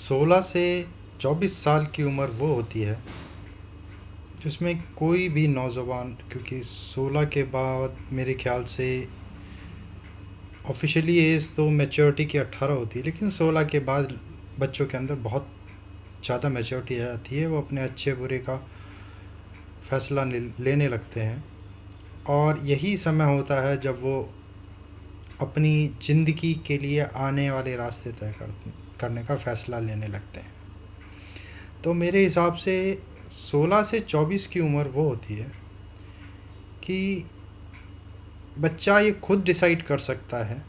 16 से 24 साल की उम्र वो होती है जिसमें कोई भी नौजवान, क्योंकि 16 के बाद मेरे ख्याल से ऑफिशियली एज तो मैच्योरिटी की 18 होती है, लेकिन 16 के बाद बच्चों के अंदर बहुत ज़्यादा मैच्योरिटी आ जाती है। वो अपने अच्छे बुरे का फैसला लेने लगते हैं और यही समय होता है जब वो अपनी ज़िंदगी के लिए आने वाले रास्ते तय करने का फ़ैसला लेने लगते हैं। तो मेरे हिसाब से 16 से 24 की उम्र वो होती है कि बच्चा ये खुद डिसाइड कर सकता है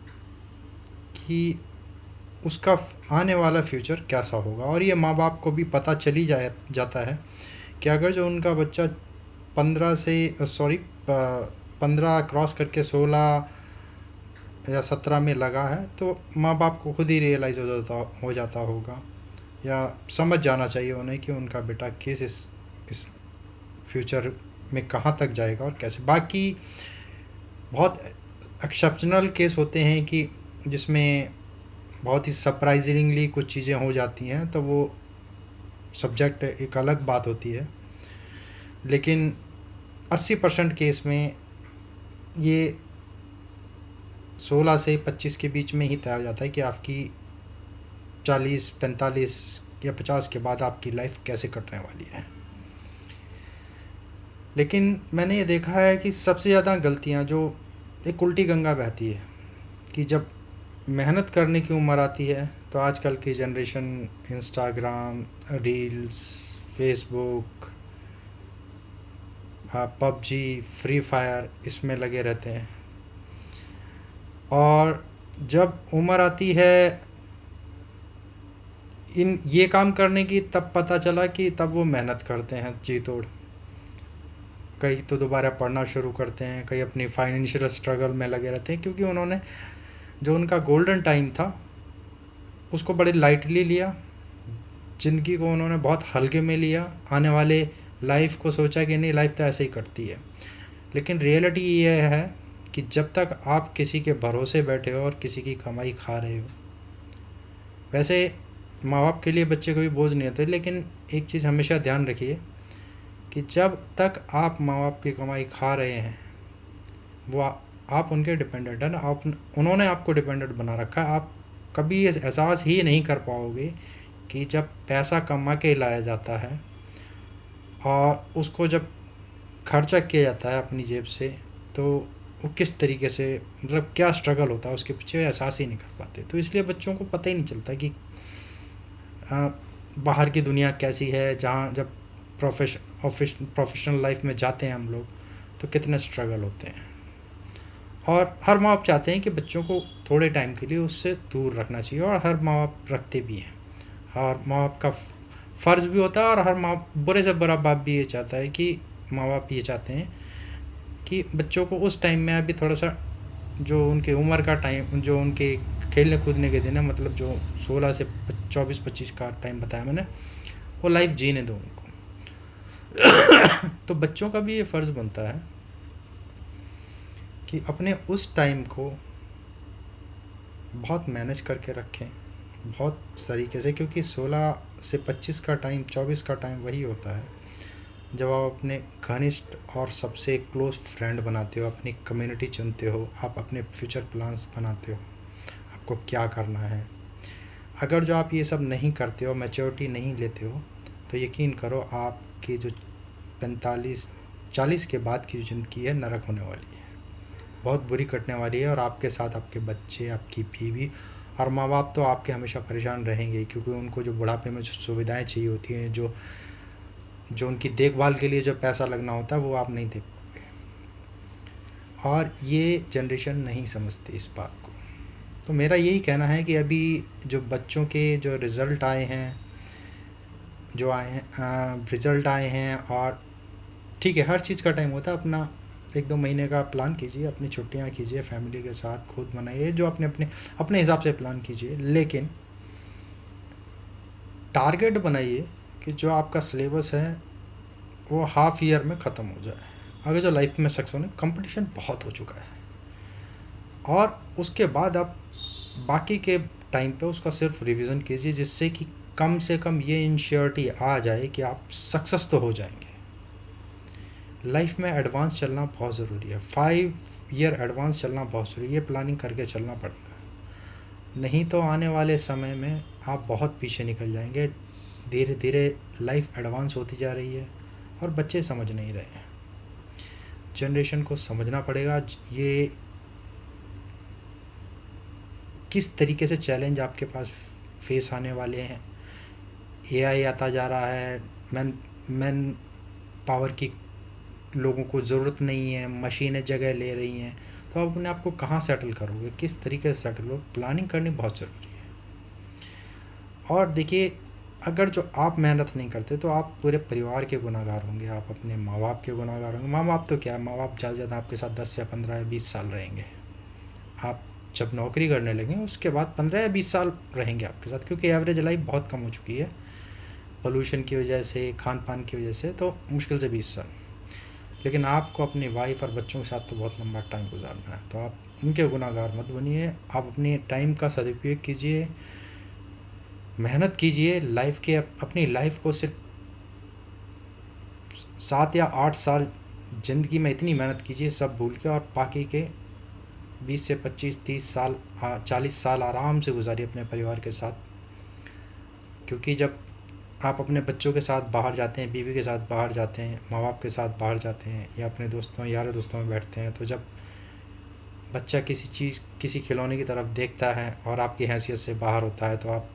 कि उसका आने वाला फ्यूचर कैसा होगा। और ये माँ बाप को भी पता चली जाता है कि अगर जो उनका बच्चा 15 क्रॉस करके 16 या 17 में लगा है, तो माँ बाप को खुद ही रियलाइज़ हो जाता होगा या समझ जाना चाहिए उन्हें कि उनका बेटा इस फ्यूचर में कहाँ तक जाएगा और कैसे। बाकी बहुत एक्सेप्शनल केस होते हैं कि जिसमें बहुत ही सरप्राइजिंगली कुछ चीज़ें हो जाती हैं, तो वो सब्जेक्ट एक अलग बात होती है। लेकिन 80% केस में ये 16 से 25 के बीच में ही तय हो जाता है कि आपकी 40, 45 या 50 के बाद आपकी लाइफ कैसे कटने वाली है। लेकिन मैंने ये देखा है कि सबसे ज़्यादा गलतियाँ जो एक उल्टी गंगा बहती है कि जब मेहनत करने की उम्र आती है तो आजकल की generation Instagram, reels, Facebook, PUBG, free fire इसमें लगे रहते हैं। और जब उम्र आती है ये काम करने की, तब पता चला कि तब वो मेहनत करते हैं जी तोड़। कई तो दोबारा पढ़ना शुरू करते हैं, कई अपनी फाइनेंशियल स्ट्रगल में लगे रहते हैं, क्योंकि उन्होंने जो उनका गोल्डन टाइम था उसको बड़े लाइटली लिया, ज़िंदगी को उन्होंने बहुत हल्के में लिया। आने वाले लाइफ को सोचा कि नहीं, लाइफ तो ऐसे ही कटती है। लेकिन रियलिटी ये है कि जब तक आप किसी के भरोसे बैठे हो और किसी की कमाई खा रहे हो, वैसे माँ बाप के लिए बच्चे कोई बोझ नहीं होते, लेकिन एक चीज़ हमेशा ध्यान रखिए कि जब तक आप माँ बाप की कमाई खा रहे हैं वो आप उनके डिपेंडेंट हैं ना। उन्होंने आपको डिपेंडेंट बना रखा है। आप कभी ये एहसास ही नहीं कर पाओगे कि जब पैसा कमा के लाया जाता है और उसको जब खर्चा किया जाता है अपनी जेब से, तो वो किस तरीके से, मतलब क्या स्ट्रगल होता है उसके पीछे, एहसास ही नहीं कर पाते। तो इसलिए बच्चों को पता ही नहीं चलता कि बाहर की दुनिया कैसी है। जहाँ जब प्रोफेशनल लाइफ में जाते हैं हम लोग, तो कितने स्ट्रगल होते हैं। और हर माँ बाप चाहते हैं कि बच्चों को थोड़े टाइम के लिए उससे दूर रखना चाहिए, और हर माँ बाप रखते भी हैं। हर माँ बाप का फ़र्ज़ भी होता है, और हर बुरे से बुरा बाप भी ये चाहता है कि माँ बाप ये चाहते हैं कि बच्चों को उस टाइम में अभी थोड़ा सा जो उनके उम्र का टाइम, जो उनके खेलने कूदने के दिन है, मतलब जो 16 से 24-25 का टाइम बताया मैंने, वो लाइफ जीने दो उनको। तो बच्चों का भी ये फ़र्ज़ बनता है कि अपने उस टाइम को बहुत मैनेज करके रखें, बहुत तरीके से, क्योंकि 16 से 25 का टाइम, 24 का टाइम वही होता है जब आप अपने घनिष्ठ और सबसे क्लोज फ्रेंड बनाते हो, अपनी कम्युनिटी चुनते हो, आप अपने फ्यूचर प्लान्स बनाते हो, आपको क्या करना है। अगर जो आप ये सब नहीं करते हो, मैच्योरिटी नहीं लेते हो, तो यकीन करो आपकी जो 45-40 के बाद की जो ज़िंदगी है नरक होने वाली है, बहुत बुरी कटने वाली है। और आपके साथ आपके बच्चे, आपकी बीवी और माँ बाप तो आपके हमेशा परेशान रहेंगे, क्योंकि उनको जो बुढ़ापे में जो सुविधाएं चाहिए होती हैं, जो उनकी देखभाल के लिए जो पैसा लगना होता है, वो आप नहीं दे पाओगे। और ये जनरेशन नहीं समझती इस बात को। तो मेरा यही कहना है कि अभी जो बच्चों के जो रिज़ल्ट आए हैं, रिज़ल्ट आए हैं, और ठीक है, हर चीज़ का टाइम होता है। अपना 1-2 महीने का प्लान कीजिए, अपनी छुट्टियां कीजिए, फैमिली के साथ खुद मनाइए, जो अपने अपने अपने हिसाब से प्लान कीजिए। लेकिन टारगेट बनाइए कि जो आपका सिलेबस है वो हाफ ईयर में ख़त्म हो जाए। अगर जो लाइफ में सक्सेस होने, कंपटीशन बहुत हो चुका है, और उसके बाद आप बाकी के टाइम पे उसका सिर्फ रिवीजन कीजिए, जिससे कि कम से कम ये इंश्योरिटी आ जाए कि आप सक्सेस तो हो जाएंगे। लाइफ में एडवांस चलना बहुत ज़रूरी है, 5 ईयर एडवांस चलना बहुत ज़रूरी है, ये प्लानिंग करके चलना पड़ेगा। नहीं तो आने वाले समय में आप बहुत पीछे निकल जाएंगे। धीरे धीरे लाइफ एडवांस होती जा रही है और बच्चे समझ नहीं रहे हैं। जनरेशन को समझना पड़ेगा ये किस तरीके से चैलेंज आपके पास फेस आने वाले हैं। एआई आता जा रहा है, मैन पावर की लोगों को ज़रूरत नहीं है, मशीनें जगह ले रही हैं, तो आप अपने आप को कहाँ सेटल करोगे, किस तरीके से सेटल हो, प्लानिंग करनी बहुत ज़रूरी है। और देखिए, अगर जो आप मेहनत नहीं करते तो आप पूरे परिवार के गुनहगार होंगे, आप अपने माँ बाप के गुनहगार होंगे। माँ बाप तो क्या, माँ बाप ज़्यादा से ज़्यादा आपके साथ 10 या 15 या 20 साल रहेंगे। आप जब नौकरी करने लगेंगे उसके बाद 15 या 20 साल रहेंगे आपके साथ, क्योंकि एवरेज लाइफ बहुत कम हो चुकी है पोल्यूशन की वजह से, खान पान की वजह से, तो मुश्किल से 20 साल। लेकिन आपको अपनी वाइफ और बच्चों के साथ तो बहुत लंबा टाइम गुजारना है, तो आप उनके गुनहगार मत बनिए। आप अपने टाइम का सदुपयोग कीजिए, मेहनत कीजिए। अपनी लाइफ को सिर्फ 7 या 8 साल ज़िंदगी में इतनी मेहनत कीजिए सब भूल के, और बाकी के 20 से 25, 30 साल, 40 साल आराम से गुजारिए अपने परिवार के साथ। क्योंकि जब आप अपने बच्चों के साथ बाहर जाते हैं, बीवी के साथ बाहर जाते हैं, माँ बाप के साथ बाहर जाते हैं, या अपने दोस्तों यारों दोस्तों में बैठते हैं, तो जब बच्चा किसी खिलौने की तरफ देखता है और आपकी हैसियत से बाहर होता है, तो आप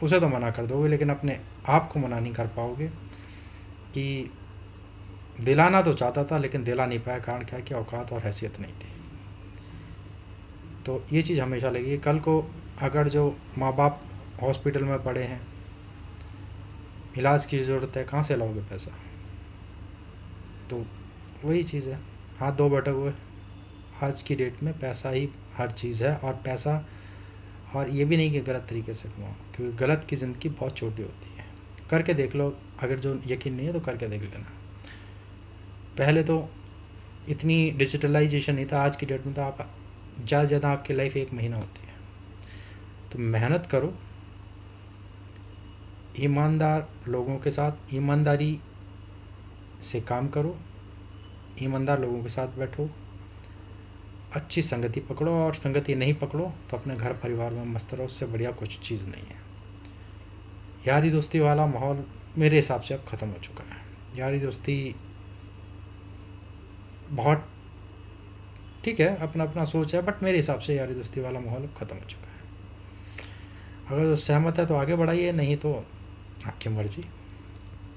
उसे तो मना कर दोगे, लेकिन अपने आप को मना नहीं कर पाओगे। कि दिलाना तो चाहता था लेकिन दिला नहीं पाया, कारण क्या कि औकात और हैसियत नहीं थी। तो ये चीज़ हमेशा लगी। कल को अगर जो माँ बाप हॉस्पिटल में पड़े हैं, इलाज की ज़रूरत है, कहाँ से लाओगे पैसा? तो वही चीज़ है, हाथ दो बटे हुए। आज की डेट में पैसा ही हर चीज़ है, और पैसा, और ये भी नहीं कि गलत तरीके से कमाओ, क्योंकि गलत की ज़िंदगी बहुत छोटी होती है। करके देख लो, अगर जो यकीन नहीं है तो करके देख लेना। पहले तो इतनी डिजिटलाइजेशन नहीं था, आज की डेट में तो आप ज़्यादा से ज़्यादा आपकी लाइफ 1 महीना होती है। तो मेहनत करो, ईमानदार लोगों के साथ ईमानदारी से काम करो, ईमानदार लोगों के साथ बैठो, अच्छी संगति पकड़ो, और संगति नहीं पकड़ो तो अपने घर परिवार में मस्त रहो, उससे बढ़िया कुछ चीज़ नहीं है। यारी दोस्ती वाला माहौल मेरे हिसाब से अब ख़त्म हो चुका है। यारी दोस्ती बहुत ठीक है, अपना अपना सोच है, बट मेरे हिसाब से यारी दोस्ती वाला माहौल अब ख़त्म हो चुका है। अगर सहमत है तो आगे बढ़ाइए, नहीं तो आपकी मर्ज़ी।